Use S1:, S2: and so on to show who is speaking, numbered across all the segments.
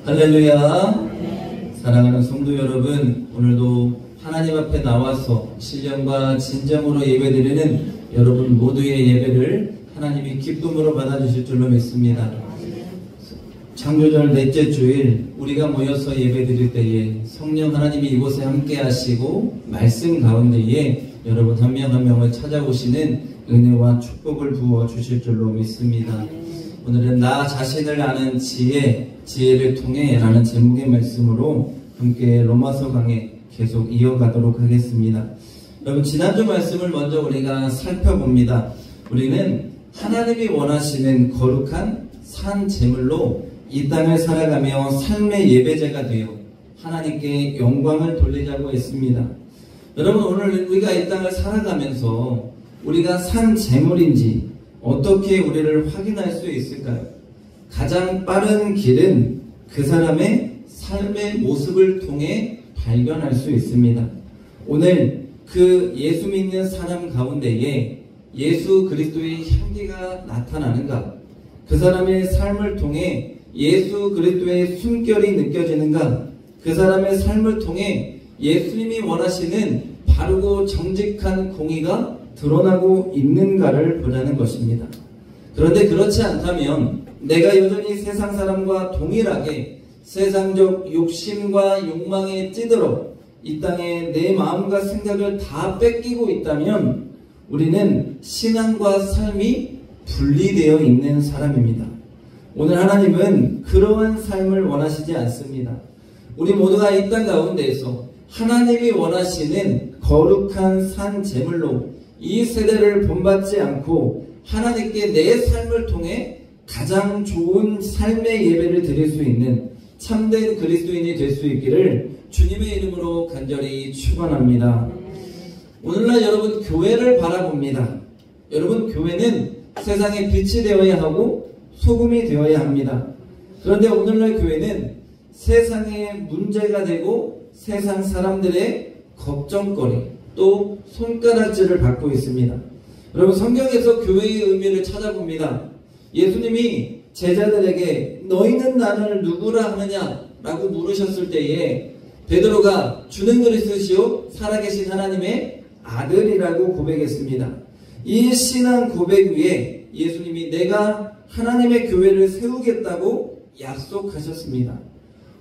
S1: 할렐루야. 사랑하는 성도 여러분, 오늘도 하나님 앞에 나와서 신령과 진정으로 예배드리는 여러분 모두의 예배를 하나님이 기쁨으로 받아주실 줄로 믿습니다. 창조절 넷째 주일 우리가 모여서 예배드릴 때에 성령 하나님이 이곳에 함께 하시고 말씀 가운데에 여러분 한 명 한 명을 찾아오시는 은혜와 축복을 부어 주실 줄로 믿습니다. 오늘은 나 자신을 아는 지혜를 통해 라는 제목의 말씀으로 함께 로마서 강해 계속 이어가도록 하겠습니다. 여러분, 지난주 말씀을 먼저 우리가 살펴봅니다. 우리는 하나님이 원하시는 거룩한 산 제물로 이 땅을 살아가며 삶의 예배자가 되어 하나님께 영광을 돌리자고 했습니다. 여러분, 오늘 우리가 이 땅을 살아가면서 우리가 산 제물인지 어떻게 우리를 확인할 수 있을까요? 가장 빠른 길은 그 사람의 삶의 모습을 통해 발견할 수 있습니다. 오늘 그 예수 믿는 사람 가운데에 예수 그리스도의 향기가 나타나는가? 그 사람의 삶을 통해 예수 그리스도의 숨결이 느껴지는가? 그 사람의 삶을 통해 예수님이 원하시는 바르고 정직한 공의가 드러나고 있는가를 보자는 것입니다. 그런데 그렇지 않다면 내가 여전히 세상 사람과 동일하게 세상적 욕심과 욕망에 찌들어 이 땅에 내 마음과 생각을 다 뺏기고 있다면 우리는 신앙과 삶이 분리되어 있는 사람입니다. 오늘 하나님은 그러한 삶을 원하시지 않습니다. 우리 모두가 이 땅 가운데에서 하나님이 원하시는 거룩한 산 제물로 이 세대를 본받지 않고 하나님께 내 삶을 통해 가장 좋은 삶의 예배를 드릴 수 있는 참된 그리스도인이 될 수 있기를 주님의 이름으로 간절히 축원합니다. 오늘날 여러분, 교회를 바라봅니다. 여러분, 교회는 세상의 빛이 되어야 하고 소금이 되어야 합니다. 그런데 오늘날 교회는 세상의 문제가 되고 세상 사람들의 걱정거리, 또 손가락질을 받고 있습니다. 여러분, 성경에서 교회의 의미를 찾아봅니다. 예수님이 제자들에게 너희는 나를 누구라 하느냐 라고 물으셨을 때에 베드로가 주는 그리스도시요 살아계신 하나님의 아들이라고 고백했습니다. 이 신앙 고백 위에 예수님이 내가 하나님의 교회를 세우겠다고 약속하셨습니다.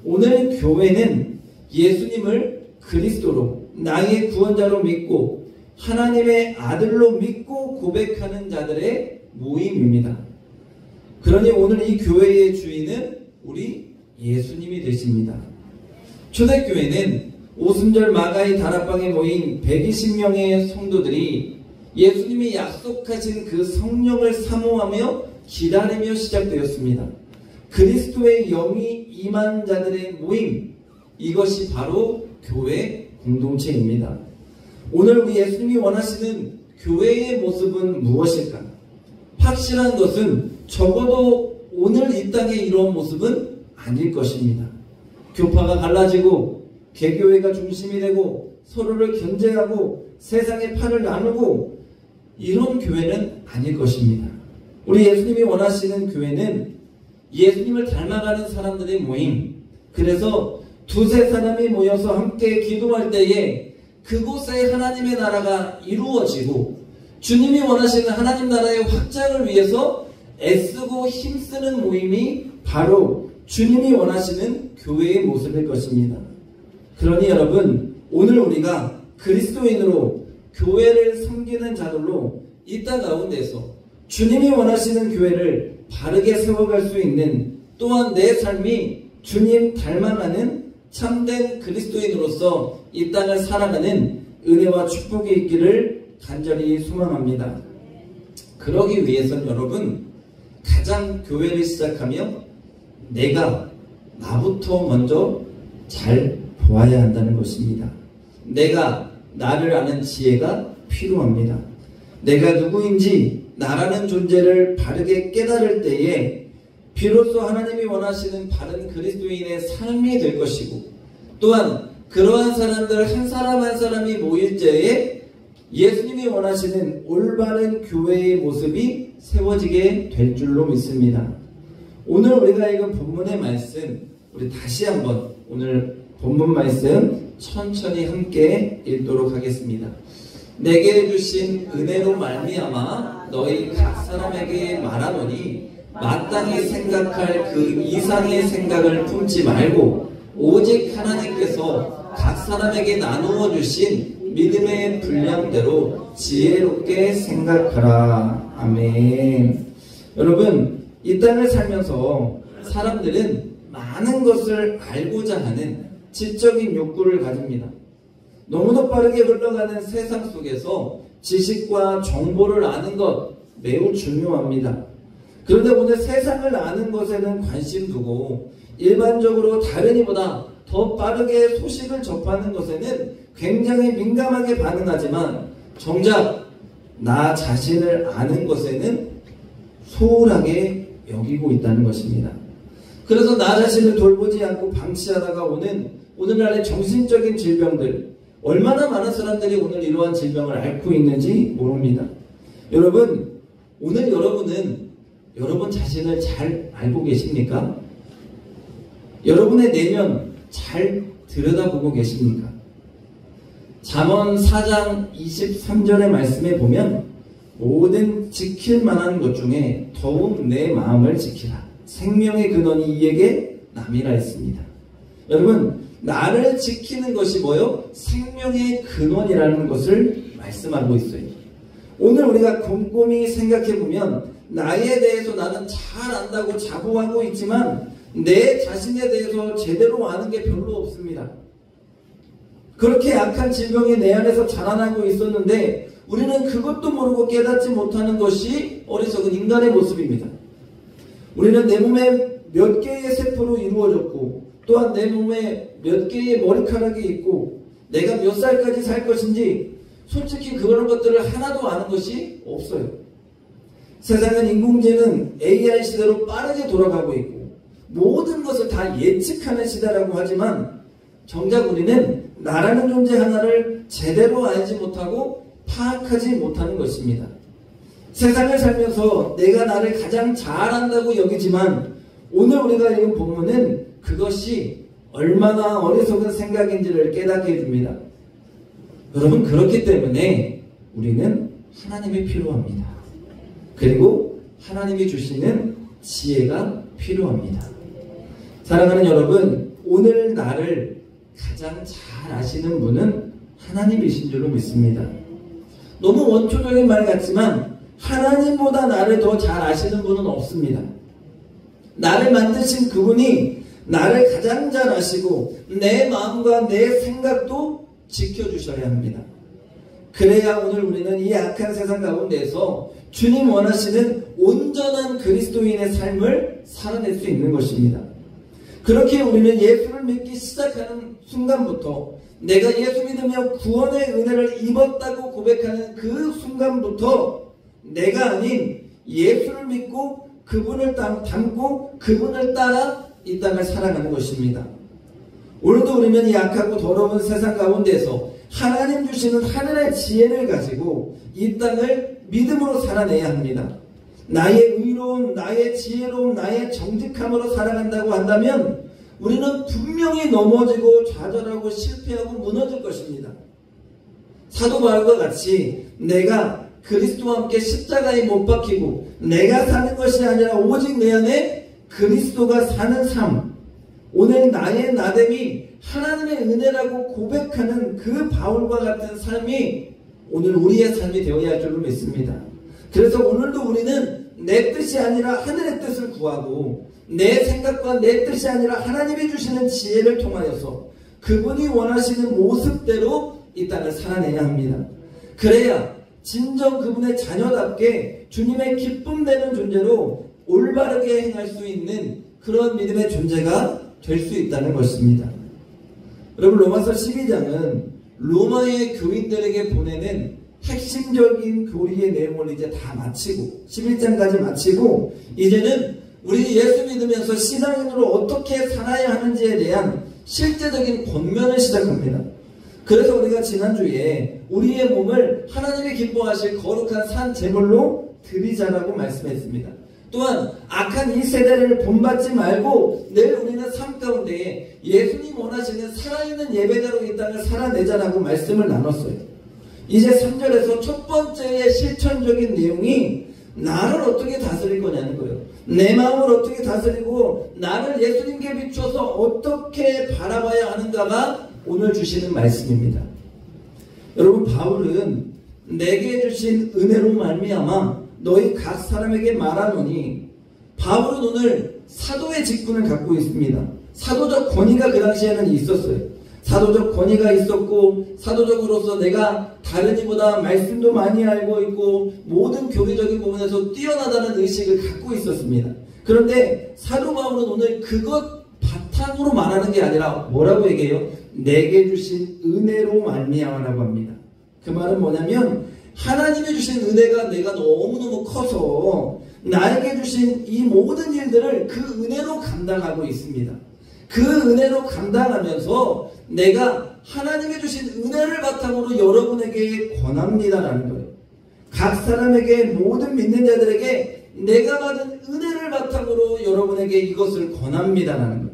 S1: 오늘 교회는 예수님을 그리스도로 나의 구원자로 믿고 하나님의 아들로 믿고 고백하는 자들의 모임입니다. 그러니 오늘 이 교회의 주인은 우리 예수님이 되십니다. 초대교회는 오순절 마가의 다락방에 모인 120명의 성도들이 예수님이 약속하신 그 성령을 사모하며 기다리며 시작되었습니다. 그리스도의 영이 임한 자들의 모임, 이것이 바로 교회 공동체입니다. 오늘 우리 예수님이 원하시는 교회의 모습은 무엇일까? 확실한 것은 적어도 오늘 이 땅에 이런 모습은 아닐 것입니다. 교파가 갈라지고 개교회가 중심이 되고 서로를 견제하고 세상의 팔을 나누고 이런 교회는 아닐 것입니다. 우리 예수님이 원하시는 교회는 예수님을 닮아가는 사람들의 모임, 그래서 두세 사람이 모여서 함께 기도할 때에 그곳에 하나님의 나라가 이루어지고 주님이 원하시는 하나님 나라의 확장을 위해서 애쓰고 힘쓰는 모임이 바로 주님이 원하시는 교회의 모습일 것입니다. 그러니 여러분, 오늘 우리가 그리스도인으로 교회를 섬기는 자들로 이 땅 가운데서 주님이 원하시는 교회를 바르게 세워갈 수 있는, 또한 내 삶이 주님 닮아가는 참된 그리스도인으로서 이 땅을 살아가는 은혜와 축복이 있기를 간절히 소망합니다. 그러기 위해서는 여러분, 가장 교회를 시작하며 내가 나부터 먼저 잘 보아야 한다는 것입니다. 내가 나를 아는 지혜가 필요합니다. 내가 누구인지 나라는 존재를 바르게 깨달을 때에 비로소 하나님이 원하시는 바른 그리스도인의 삶이 될 것이고, 또한 그러한 사람들 한 사람 한 사람이 모일 때에 예수님이 원하시는 올바른 교회의 모습이 세워지게 될 줄로 믿습니다. 오늘 우리가 읽은 본문의 말씀, 우리 다시 한번 오늘 본문 말씀 천천히 함께 읽도록 하겠습니다. 내게 주신 은혜로 말미암아 너희 각 사람에게 말하노니 마땅히 생각할 그 이상의 생각을 품지 말고 오직 하나님께서 각 사람에게 나누어 주신 믿음의 분량대로 지혜롭게 생각하라. 아멘. 여러분, 이 땅을 살면서 사람들은 많은 것을 알고자 하는 지적인 욕구를 가집니다. 너무도 빠르게 흘러가는 세상 속에서 지식과 정보를 아는 것 매우 중요합니다. 그런데 오늘 세상을 아는 것에는 관심 두고 일반적으로 다른 이보다 더 빠르게 소식을 접하는 것에는 굉장히 민감하게 반응하지만 정작 나 자신을 아는 것에는 소홀하게 여기고 있다는 것입니다. 그래서 나 자신을 돌보지 않고 방치하다가 오는 오늘날의 정신적인 질병들, 얼마나 많은 사람들이 오늘 이러한 질병을 앓고 있는지 모릅니다. 여러분, 오늘 여러분은 여러분 자신을 잘 알고 계십니까? 여러분의 내면 잘 들여다보고 계십니까? 잠언 4장 23절의 말씀에 보면 모든 지킬 만한 것 중에 더욱 내 마음을 지키라. 생명의 근원이 이에게 남이라 했습니다. 여러분, 나를 지키는 것이 뭐요? 생명의 근원이라는 것을 말씀하고 있어요. 오늘 우리가 곰곰이 생각해보면 나에 대해서 나는 잘 안다고 자부하고 있지만 내 자신에 대해서 제대로 아는 게 별로 없습니다. 그렇게 약한 질병이 내 안에서 자라나고 있었는데 우리는 그것도 모르고 깨닫지 못하는 것이 어리석은 인간의 모습입니다. 우리는 내 몸에 몇 개의 세포로 이루어졌고 또한 내 몸에 몇 개의 머리카락이 있고 내가 몇 살까지 살 것인지 솔직히 그런 것들을 하나도 아는 것이 없어요. 세상은 인공지능 AI 시대로 빠르게 돌아가고 있고 모든 것을 다 예측하는 시대라고 하지만 정작 우리는 나라는 존재 하나를 제대로 알지 못하고 파악하지 못하는 것입니다. 세상을 살면서 내가 나를 가장 잘 안다고 여기지만 오늘 우리가 읽은 본문은 그것이 얼마나 어리석은 생각인지를 깨닫게 해줍니다. 여러분, 그렇기 때문에 우리는 하나님이 필요합니다. 그리고 하나님이 주시는 지혜가 필요합니다. 사랑하는 여러분, 오늘 나를 가장 잘 아시는 분은 하나님이신 줄로 믿습니다. 너무 원초적인 말 같지만 하나님보다 나를 더 잘 아시는 분은 없습니다. 나를 만드신 그분이 나를 가장 잘 아시고 내 마음과 내 생각도 지켜주셔야 합니다. 그래야 오늘 우리는 이 악한 세상 가운데서 주님 원하시는 온전한 그리스도인의 삶을 살아낼 수 있는 것입니다. 그렇게 우리는 예수를 믿기 시작하는 순간부터 내가 예수 믿으며 구원의 은혜를 입었다고 고백하는 그 순간부터 내가 아닌 예수를 믿고 그분을 닮고 그분을 따라 이 땅을 살아가는 것입니다. 오늘도 우리는 이 악하고 더러운 세상 가운데서 하나님 주시는 하늘의 지혜를 가지고 이 땅을 믿음으로 살아내야 합니다. 나의 의로움, 나의 지혜로움, 나의 정직함으로 살아간다고 한다면 우리는 분명히 넘어지고 좌절하고 실패하고 무너질 것입니다. 사도 바울과 같이 내가 그리스도와 함께 십자가에 못 박히고 내가 사는 것이 아니라 오직 내 안에 그리스도가 사는 삶, 오늘 나의 나됨이 하나님의 은혜라고 고백하는 그 바울과 같은 삶이 오늘 우리의 삶이 되어야 할 줄로 믿습니다. 그래서 오늘도 우리는 내 뜻이 아니라 하늘의 뜻을 구하고 내 생각과 내 뜻이 아니라 하나님이 주시는 지혜를 통하여서 그분이 원하시는 모습대로 이 땅을 살아내야 합니다. 그래야 진정 그분의 자녀답게 주님의 기쁨 되는 존재로 올바르게 행할 수 있는 그런 믿음의 존재가 될 수 있다는 것입니다. 여러분, 로마서 12장은 로마의 교인들에게 보내는 핵심적인 교리의 내용을 이제 다 마치고 11장까지 마치고 이제는 우리 예수 믿으면서 신앙인으로 어떻게 살아야 하는지에 대한 실제적인 권면을 시작합니다. 그래서 우리가 지난주에 우리의 몸을 하나님이 기뻐하실 거룩한 산 제물로 드리자라고 말씀했습니다. 또한 악한 이 세대를 본받지 말고 늘 우리는 삶 가운데 예수님 원하시는 살아있는 예배자로 이 땅을 살아내자라고 말씀을 나눴어요. 이제 3절에서 첫 번째의 실천적인 내용이 나를 어떻게 다스릴 거냐는 거예요. 내 마음을 어떻게 다스리고 나를 예수님께 비추어서 어떻게 바라봐야 하는가가 오늘 주시는 말씀입니다. 여러분, 바울은 내게 주신 은혜로 말미암아 너희 각 사람에게 말하노니, 바울은 오늘 사도의 직분을 갖고 있습니다. 사도적 권위가 그 당시에는 있었어요. 사도적 권위가 있었고 사도적으로서 내가 다른 이보다 말씀도 많이 알고 있고 모든 교리적인 부분에서 뛰어나다는 의식을 갖고 있었습니다. 그런데 사도 바울은 오늘 그것 바탕으로 말하는 게 아니라 뭐라고 얘기해요? 내게 주신 은혜로 말미암아라고 합니다. 그 말은 뭐냐면 하나님이 주신 은혜가 내가 너무너무 커서 나에게 주신 이 모든 일들을 그 은혜로 감당하고 있습니다. 그 은혜로 감당하면서 내가 하나님이 주신 은혜를 바탕으로 여러분에게 권합니다라는 거예요. 각 사람에게, 모든 믿는 자들에게 내가 받은 은혜를 바탕으로 여러분에게 이것을 권합니다라는 거예요.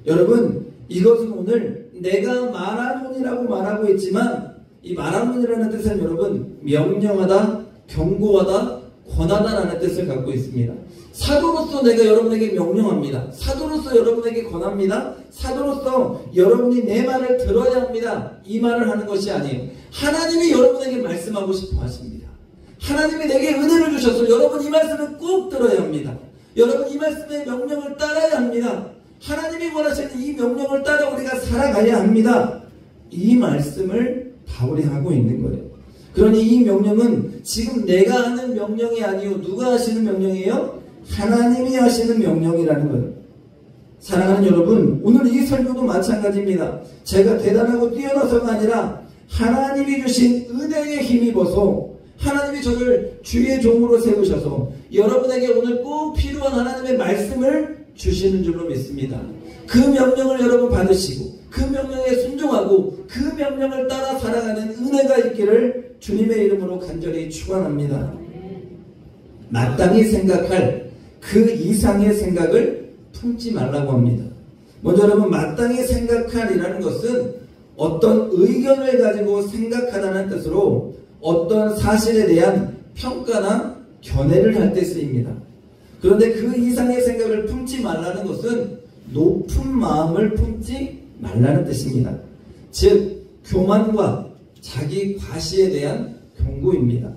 S1: 여러분, 이것은 오늘 내가 말하노니라고 말하고 있지만 이 말하노니라는 뜻은 여러분 명령하다, 경고하다, 권하다라는 뜻을 갖고 있습니다. 사도로서 내가 여러분에게 명령합니다. 사도로서 여러분에게 권합니다. 사도로서 여러분이 내 말을 들어야 합니다. 이 말을 하는 것이 아니에요. 하나님이 여러분에게 말씀하고 싶어 하십니다. 하나님이 내게 은혜를 주셔서 여러분 이 말씀을 꼭 들어야 합니다. 여러분 이 말씀의 명령을 따라야 합니다. 하나님이 원하시는 이 명령을 따라 우리가 살아가야 합니다. 이 말씀을 바울이 하고 있는 거예요. 그러니 이 명령은 지금 내가 하는 명령이 아니요, 누가 하시는 명령이에요? 하나님이 하시는 명령이라는 거예요. 사랑하는 여러분, 오늘 이 설교도 마찬가지입니다. 제가 대단하고 뛰어나서가 아니라 하나님이 주신 은혜에 힘입어서 하나님이 저를 주의 종으로 세우셔서 여러분에게 오늘 꼭 필요한 하나님의 말씀을 주시는 줄로 믿습니다. 그 명령을 여러분 받으시고 그 명령에 순종하고 그 명령을 따라 살아가는 은혜가 있기를 주님의 이름으로 간절히 축원합니다. 마땅히 생각할 그 이상의 생각을 품지 말라고 합니다. 먼저 여러분, 마땅히 생각할이라는 것은 어떤 의견을 가지고 생각하다는 뜻으로 어떤 사실에 대한 평가나 견해를 할 때 쓰입니다. 그런데 그 이상의 생각을 품지 말라는 것은 높은 마음을 품지 말라는 뜻입니다. 즉 교만과 자기 과시에 대한 경고입니다.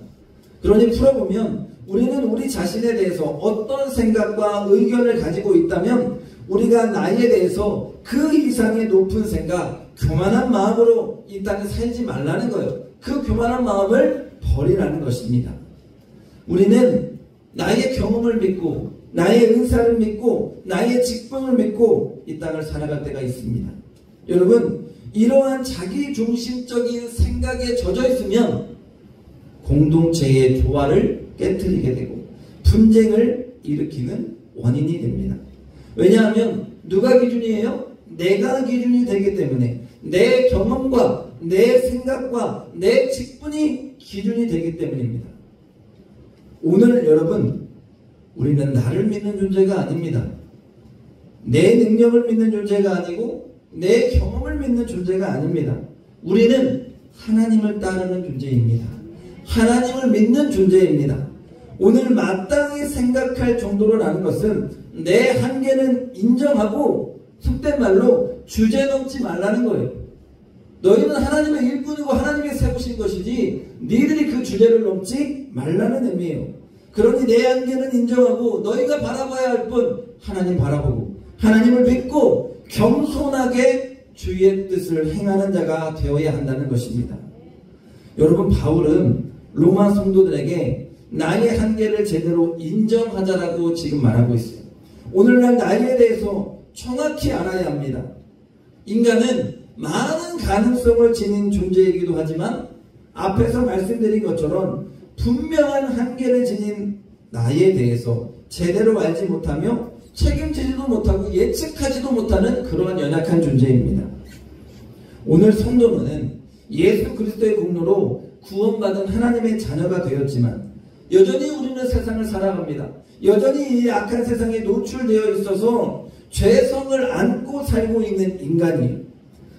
S1: 그러니 풀어보면 우리는 우리 자신에 대해서 어떤 생각과 의견을 가지고 있다면 우리가 나에 대해서 그 이상의 높은 생각, 교만한 마음으로 이 땅에 살지 말라는 거예요. 그 교만한 마음을 버리라는 것입니다. 우리는 나의 경험을 믿고 나의 은사를 믿고 나의 직분을 믿고 이 땅을 살아갈 때가 있습니다. 여러분, 이러한 자기중심적인 생각에 젖어 있으면 공동체의 조화를 깨트리게 되고 분쟁을 일으키는 원인이 됩니다. 왜냐하면 누가 기준이에요? 내가 기준이 되기 때문에 내 경험과 내 생각과 내 직분이 기준이 되기 때문입니다. 오늘 여러분, 우리는 나를 믿는 존재가 아닙니다. 내 능력을 믿는 존재가 아니고 내 경험을 믿는 존재가 아닙니다. 우리는 하나님을 따르는 존재입니다. 하나님을 믿는 존재입니다. 오늘 마땅히 생각할 정도로라는 것은 내 한계는 인정하고 속된 말로 주제 넘지 말라는 거예요. 너희는 하나님의 일꾼이고 하나님이 세우신 것이지 너희들이 그 주제를 넘지 말라는 의미예요. 그러니 내 한계는 인정하고 너희가 바라봐야 할 뿐 하나님 바라보고 하나님을 믿고 겸손하게 주의 뜻을 행하는 자가 되어야 한다는 것입니다. 여러분, 바울은 로마 성도들에게 나의 한계를 제대로 인정하자라고 지금 말하고 있어요. 오늘날 나에 대해서 정확히 알아야 합니다. 인간은 많은 가능성을 지닌 존재이기도 하지만 앞에서 말씀드린 것처럼 분명한 한계를 지닌 나에 대해서 제대로 알지 못하며 책임지지도 못하고 예측하지도 못하는 그러한 연약한 존재입니다. 오늘 성도는 예수 그리스도의 공로로 구원받은 하나님의 자녀가 되었지만 여전히 우리는 세상을 살아갑니다. 여전히 이 악한 세상에 노출되어 있어서 죄성을 안고 살고 있는 인간이에요.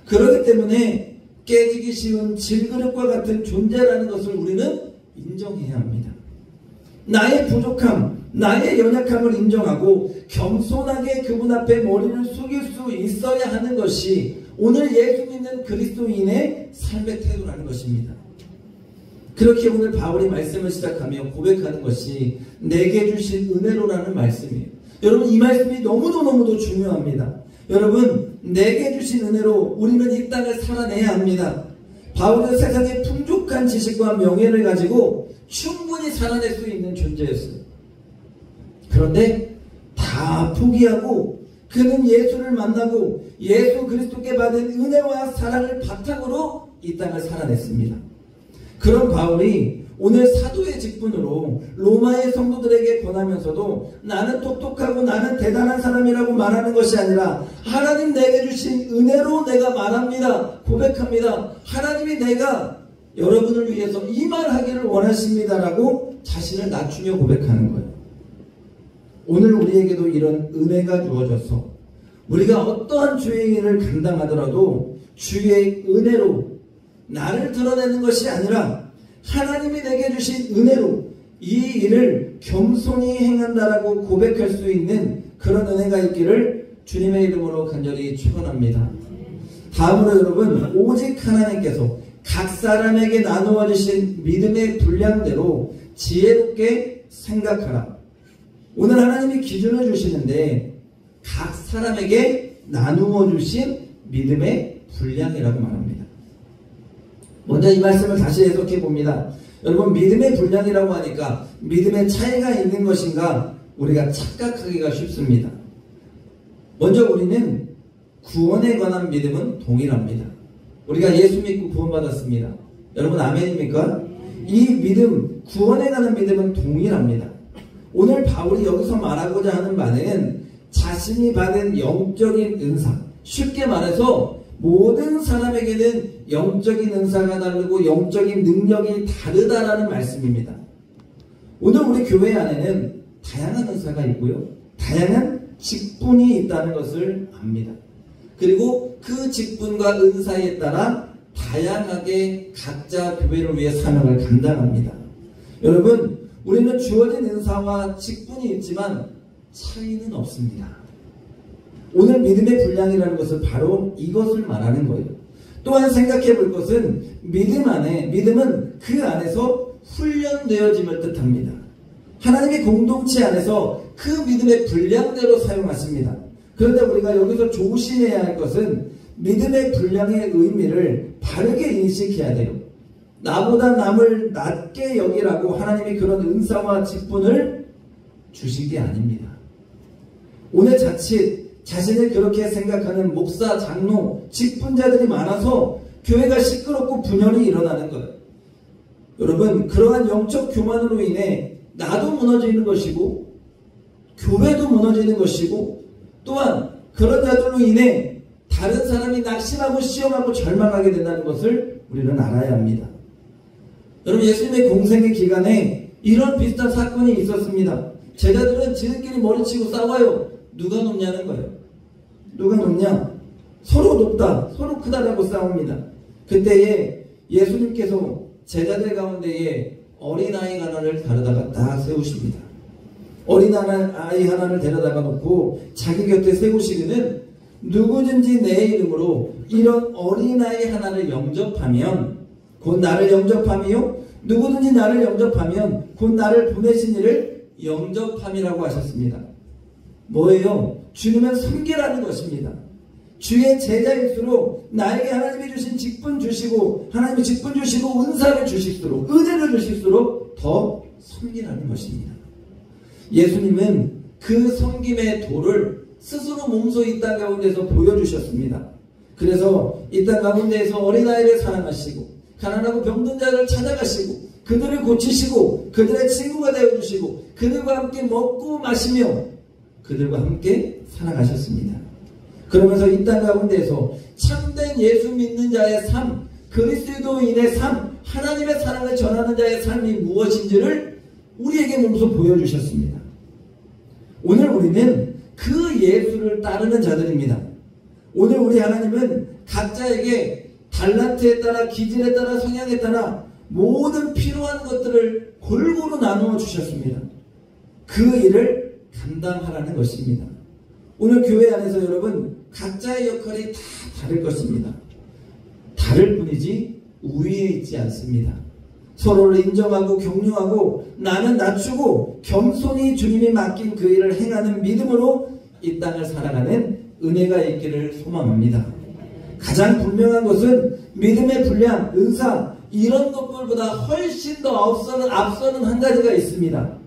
S1: 그렇기 때문에 깨지기 쉬운 질그릇과 같은 존재라는 것을 우리는 인정해야 합니다. 나의 부족함, 나의 연약함을 인정하고 겸손하게 그분 앞에 머리를 숙일 수 있어야 하는 것이 오늘 예수 믿는 그리스도인의 삶의 태도라는 것입니다. 그렇게 오늘 바울이 말씀을 시작하며 고백하는 것이 내게 주신 은혜로라는 말씀이에요. 여러분, 이 말씀이 너무도 중요합니다. 여러분, 내게 주신 은혜로 우리는 이 땅을 살아내야 합니다. 바울은 세상의 풍족한 지식과 명예를 가지고 충분히 살아낼 수 있는 존재였어요. 그런데 다 포기하고 그는 예수를 만나고 예수 그리스도께 받은 은혜와 사랑을 바탕으로 이 땅을 살아냈습니다. 그런 바울이 오늘 사도의 직분으로 로마의 성도들에게 권하면서도 나는 똑똑하고 나는 대단한 사람이라고 말하는 것이 아니라 하나님 내게 주신 은혜로 내가 말합니다. 고백합니다. 하나님이 내가 여러분을 위해서 이 말하기를 원하십니다라고 자신을 낮추며 고백하는 거예요. 오늘 우리에게도 이런 은혜가 주어져서 우리가 어떠한 주의 일을 감당하더라도 주의 은혜로 나를 드러내는 것이 아니라 하나님이 내게 주신 은혜로 이 일을 겸손히 행한다라고 고백할 수 있는 그런 은혜가 있기를 주님의 이름으로 간절히 축원합니다. 다음으로 여러분, 오직 하나님께서 각 사람에게 나누어 주신 믿음의 분량대로 지혜롭게 생각하라. 오늘 하나님이 기준을 주시는데 각 사람에게 나누어 주신 믿음의 분량이라고 말합니다. 먼저 이 말씀을 다시 해석해 봅니다. 여러분, 믿음의 분량이라고 하니까 믿음의 차이가 있는 것인가 우리가 착각하기가 쉽습니다. 먼저 우리는 구원에 관한 믿음은 동일합니다. 우리가 예수 믿고 구원받았습니다. 여러분 아멘입니까? 이 믿음, 구원에 관한 믿음은 동일합니다. 오늘 바울이 여기서 말하고자 하는 바는 자신이 받은 영적인 은사, 쉽게 말해서 모든 사람에게는 영적인 은사가 다르고 영적인 능력이 다르다라는 말씀입니다. 오늘 우리 교회 안에는 다양한 은사가 있고요, 다양한 직분이 있다는 것을 압니다. 그리고 그 직분과 은사에 따라 다양하게 각자 교회를 위해 사명을 감당합니다. 여러분, 우리는 주어진 은사와 직분이 있지만 차이는 없습니다. 오늘 믿음의 분량이라는 것은 바로 이것을 말하는 거예요. 또한 생각해 볼 것은 믿음은 그 안에서 훈련되어짐을 뜻합니다. 하나님의 공동체 안에서 그 믿음의 분량대로 사용하십니다. 그런데 우리가 여기서 조심해야 할 것은 믿음의 분량의 의미를 바르게 인식해야 돼요. 나보다 남을 낮게 여기라고 하나님이 그런 은사와 직분을 주신 게 아닙니다. 오늘 자칫 자신을 그렇게 생각하는 목사, 장로, 직분자들이 많아서 교회가 시끄럽고 분열이 일어나는 거예요. 여러분, 그러한 영적 교만으로 인해 나도 무너지는 것이고 교회도 무너지는 것이고 또한 그런 자들로 인해 다른 사람이 낙심하고 시험하고 절망하게 된다는 것을 우리는 알아야 합니다. 여러분, 예수님의 공생의 기간에 이런 비슷한 사건이 있었습니다. 제자들은 지들끼리 머리치고 싸워요. 누가 높냐는 거예요. 누가 높냐? 서로 높다, 서로 크다라고 싸웁니다. 그때에 예수님께서 제자들 가운데에 어린아이 하나를 데려다가 딱 세우십니다. 어린아이 하나를 데려다가 놓고 자기 곁에 세우시기는 누구든지 내 이름으로 이런 어린아이 하나를 영접하면 곧 나를 영접함이요, 누구든지 나를 영접하면 곧 나를 보내신 이를 영접함이라고 하셨습니다. 뭐예요? 주님은 섬기라는 것입니다. 주의 제자일수록 나에게 하나님이 주신 직분 주시고 하나님이 직분 주시고 은사를 주실수록 은혜를 주실수록 더 섬기라는 것입니다. 예수님은 그 섬김의 도를 스스로 몸소 이 땅 가운데서 보여주셨습니다. 그래서 이 땅 가운데에서 어린아이를 사랑하시고 가난하고 병든 자를 찾아가시고 그들을 고치시고 그들의 친구가 되어주시고 그들과 함께 먹고 마시며 그들과 함께 살아가셨습니다. 그러면서 이 땅 가운데에서 참된 예수 믿는 자의 삶, 그리스도인의 삶, 하나님의 사랑을 전하는 자의 삶이 무엇인지를
S2: 우리에게 몸소 보여주셨습니다. 오늘 우리는 그 예수를 따르는 자들입니다. 오늘 우리 하나님은 각자에게 달란트에 따라, 기질에 따라, 성향에 따라 모든 필요한 것들을 골고루 나누어 주셨습니다. 그 일을 감당하라는 것입니다. 오늘 교회 안에서 여러분 각자의 역할이 다 다를 것입니다. 다를 뿐이지 우위에 있지 않습니다. 서로를 인정하고 격려하고 나는 낮추고 겸손히 주님이 맡긴 그 일을 행하는 믿음으로 이 땅을 살아가는 은혜가 있기를 소망합니다. 가장 분명한 것은 믿음의 분량, 은사 이런 것들보다 훨씬 더 앞서는 한 가지가 있습니다.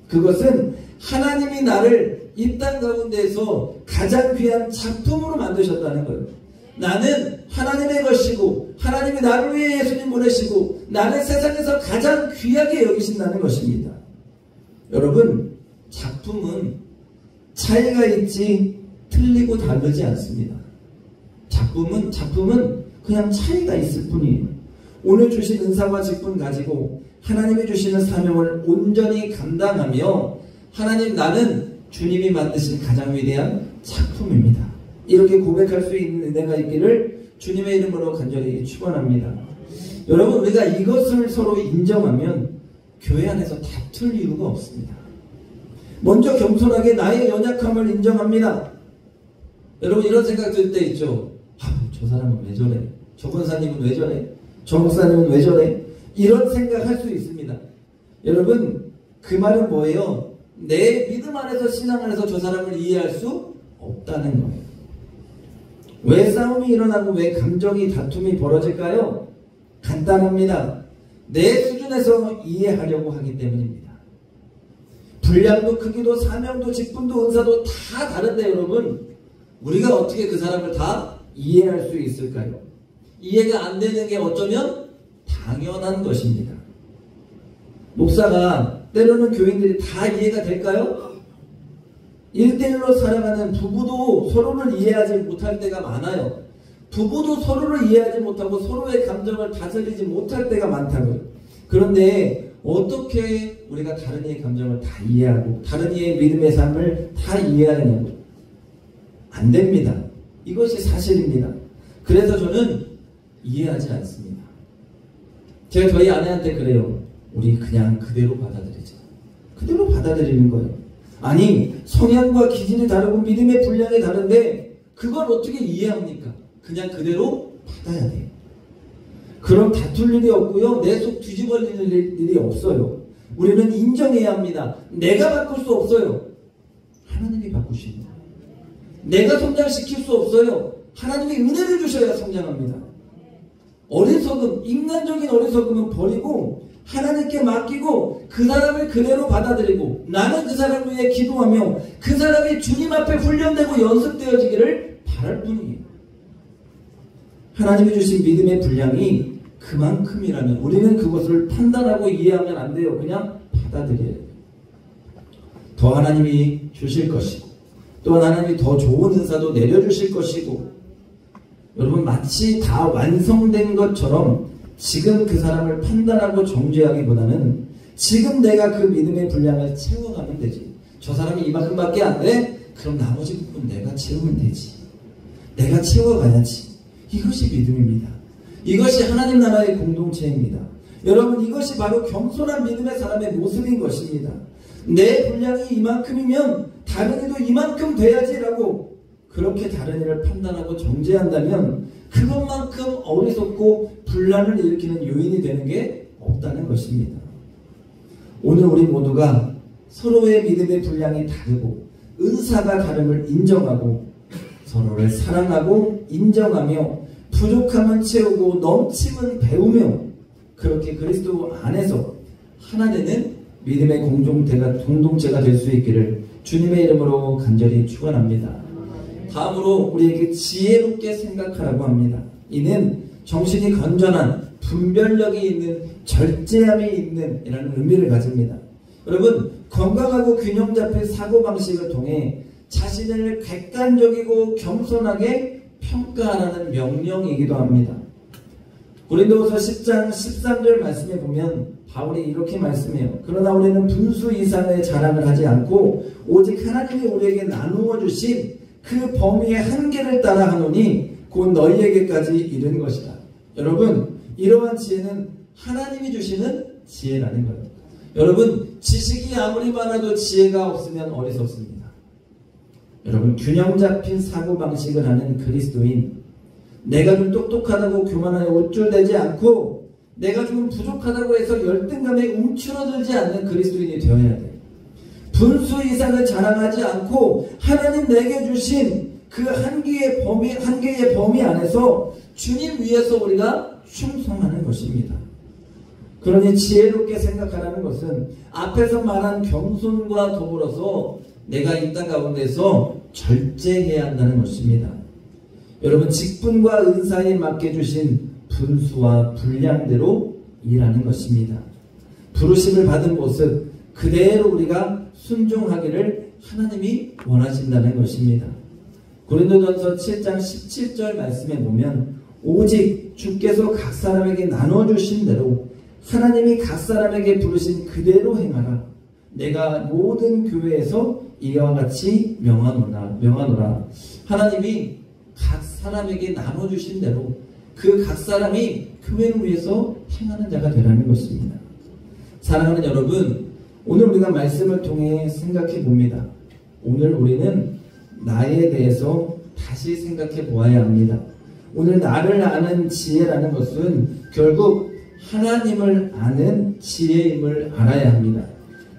S2: 그것은 하나님이 나를 이 땅 가운데에서 가장 귀한 작품으로 만드셨다는 거예요. 나는 하나님의 것이고 하나님이 나를 위해 예수님 보내시고 나를 세상에서 가장 귀하게 여기신다는 것입니다. 여러분, 작품은 차이가 있지 틀리고 다르지 않습니다. 작품은 그냥 차이가 있을 뿐이에요. 오늘 주신 은사와 직분 가지고 하나님이 주시는 사명을 온전히 감당하며 하나님, 나는 주님이 만드신 가장 위대한 작품입니다. 이렇게 고백할 수 있는 은혜가 있기를 주님의 이름으로 간절히 축원합니다. 여러분, 우리가 이것을 서로 인정하면 교회 안에서 다툴 이유가 없습니다. 먼저 겸손하게 나의 연약함을 인정합니다. 여러분, 이런 생각 들 때 있죠. 저 사람은 왜 저래? 저 권사님은 왜 저래? 저 목사님은 왜 저래? 이런 생각할 수 있습니다. 여러분, 그 말은 뭐예요? 내 믿음 안에서, 신앙 안에서 저 사람을 이해할 수 없다는 거예요. 왜 싸움이 일어나고 왜 감정이, 다툼이 벌어질까요? 간단합니다. 내 수준에서 이해하려고 하기 때문입니다. 분량도 크기도 사명도 직분도 은사도 다 다른데 여러분, 우리가 어떻게 그 사람을 다 이해할 수 있을까요? 이해가 안 되는 게 어쩌면 당연한 것입니다. 목사가 때로는 교인들이 다 이해가 될까요? 1대1로 살아가는 부부도 서로를 이해하지 못할 때가 많아요. 부부도 서로를 이해하지 못하고 서로의 감정을 다스리지 못할 때가 많다고요. 그런데 어떻게 우리가 다른 이의 감정을 다 이해하고 다른 이의 믿음의 삶을 다 이해하느냐고? 안 됩니다. 이것이 사실입니다. 그래서 저는 이해하지 않습니다. 제가 저희 아내한테 그래요. 우리 그냥 그대로 받아들이자. 그대로 받아들이는 거예요. 아니, 성향과 기질이 다르고 믿음의 분량이 다른데 그걸 어떻게 이해합니까? 그냥 그대로 받아야 돼요. 그럼 다툴 일이 없고요. 내 속 뒤집어질 일이 없어요. 우리는 인정해야 합니다. 내가 바꿀 수 없어요. 하나님이 바꾸십니다. 내가 성장시킬 수 없어요. 하나님이 은혜를 주셔야 성장합니다. 어리석음, 인간적인 어리석음은 버리고 하나님께 맡기고 그 사람을 그대로 받아들이고 나는 그 사람을 위해 기도하며 그 사람이 주님 앞에 훈련되고 연습되어지기를 바랄 뿐이에요. 하나님이 주신 믿음의 분량이 그만큼이라면 우리는 그것을 판단하고 이해하면 안 돼요. 그냥 받아들여야 돼요. 더 하나님이 주실 것이고 또한 하나님이 더 좋은 은사도 내려주실 것이고 여러분, 마치 다 완성된 것처럼 지금 그 사람을 판단하고 정죄하기보다는 지금 내가 그 믿음의 분량을 채워가면 되지. 저 사람이 이만큼밖에 안 돼? 그럼 나머지 부분 내가 채우면 되지. 내가 채워가야지. 이것이 믿음입니다. 이것이 하나님 나라의 공동체입니다. 여러분, 이것이 바로 겸손한 믿음의 사람의 모습인 것입니다. 내 분량이 이만큼이면 다른 이도 이만큼 돼야지라고 그렇게 다른 이를 판단하고 정죄한다면 그것만큼 어리석고 분란을 일으키는 요인이 되는 게 없다는 것입니다. 오늘 우리 모두가 서로의 믿음의 분량이 다르고 은사가 다름을 인정하고 서로를 사랑하고 인정하며 부족함은 채우고 넘침은 배우며 그렇게 그리스도 안에서 하나 되는 믿음의 공동체가 될 수 있기를 주님의 이름으로 간절히 축원합니다. 다음으로 우리에게 지혜롭게 생각하라고 합니다. 이는 정신이 건전한 분별력이 있는 절제함이 있는 이라는 의미를 가집니다. 여러분, 건강하고 균형 잡힌 사고방식을 통해 자신을 객관적이고 겸손하게 평가하라는 명령이기도 합니다. 고린도후서 10장 13절 말씀에 보면 바울이 이렇게 말씀해요. 그러나 우리는 분수 이상의 자랑을 하지 않고 오직 하나님이 우리에게 나누어 주신 그 범위의 한계를 따라 하노니 곧 너희에게까지 이른 것이다. 여러분, 이러한 지혜는 하나님이 주시는 지혜라는 거예요. 여러분, 지식이 아무리 많아도 지혜가 없으면 어리석습니다. 여러분, 균형 잡힌 사고방식을 하는 그리스도인, 내가 좀 똑똑하다고 교만하여 우쭐대지 않고 내가 좀 부족하다고 해서 열등감에 움츠러들지 않는 그리스도인이 되어야 돼요. 분수 이상을 자랑하지 않고 하나님 내게 주신 그 한계의 범위 안에서 주님 위해서 우리가 충성하는 것입니다. 그러니 지혜롭게 생각하라는 것은 앞에서 말한 겸손과 더불어서 내가 이 땅 가운데서 절제해야 한다는 것입니다. 여러분, 직분과 은사에 맞게 주신 분수와 분량대로 일하는 것입니다. 부르심을 받은 모습 그대로 우리가 순종하기를 하나님이 원하신다는 것입니다. 고린도전서 7장 17절 말씀에 보면 오직 주께서 각 사람에게 나눠주신 대로 하나님이 각 사람에게 부르신 그대로 행하라. 내가 모든 교회에서 이와 같이 명하노라. 하나님이 각 사람에게 나눠주신 대로 그 각 사람이 교회를 위해서 행하는 자가 되라는 것입니다. 사랑하는 여러분, 오늘 우리가 말씀을 통해 생각해 봅니다. 오늘 우리는 나에 대해서 다시 생각해 보아야 합니다. 오늘 나를 아는 지혜라는 것은 결국 하나님을 아는 지혜임을 알아야 합니다.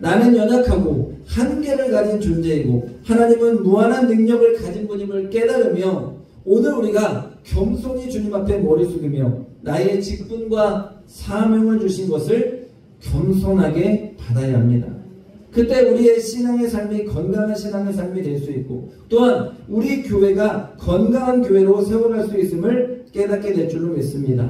S2: 나는 연약하고 한계를 가진 존재이고 하나님은 무한한 능력을 가진 분임을 깨달으며 오늘 우리가 겸손히 주님 앞에 머리 숙이며 나의 직분과 사명을 주신 것을 겸손하게 받아야 합니다. 그때 우리의 신앙의 삶이 건강한 신앙의 삶이 될 수 있고 또한 우리 교회가 건강한 교회로 세워갈 수 있음을 깨닫게 될 줄로 믿습니다.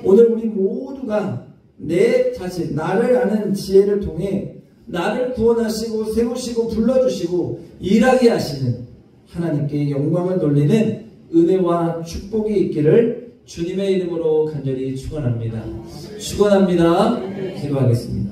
S2: 오늘 우리 모두가 내 자신, 나를 아는 지혜를 통해 나를 구원하시고 세우시고 불러주시고 일하게 하시는 하나님께 영광을 돌리는 은혜와 축복이 있기를 주님의 이름으로 간절히 축원합니다. 축원합니다. 기도하겠습니다.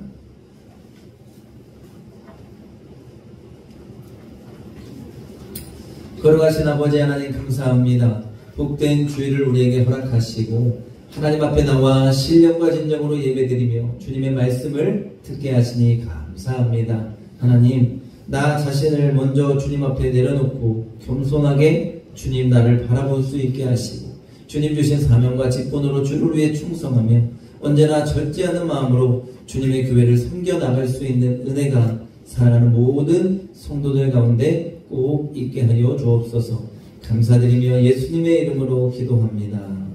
S2: 걸어가신 아버지 하나님 감사합니다. 복된 주일을 우리에게 허락하시고 하나님 앞에 나와 신령과 진정으로 예배드리며 주님의 말씀을 듣게 하시니 감사합니다. 하나님, 나 자신을 먼저 주님 앞에 내려놓고 겸손하게 주님 나를 바라볼 수 있게 하시고 주님 주신 사명과 직분으로 주를 위해 충성하며 언제나 절제하는 마음으로 주님의 교회를 섬겨나갈 수 있는 은혜가 살아가는 모든 성도들 가운데 꼭 있게 하여 주옵소서. 감사드리며 예수님의 이름으로 기도합니다.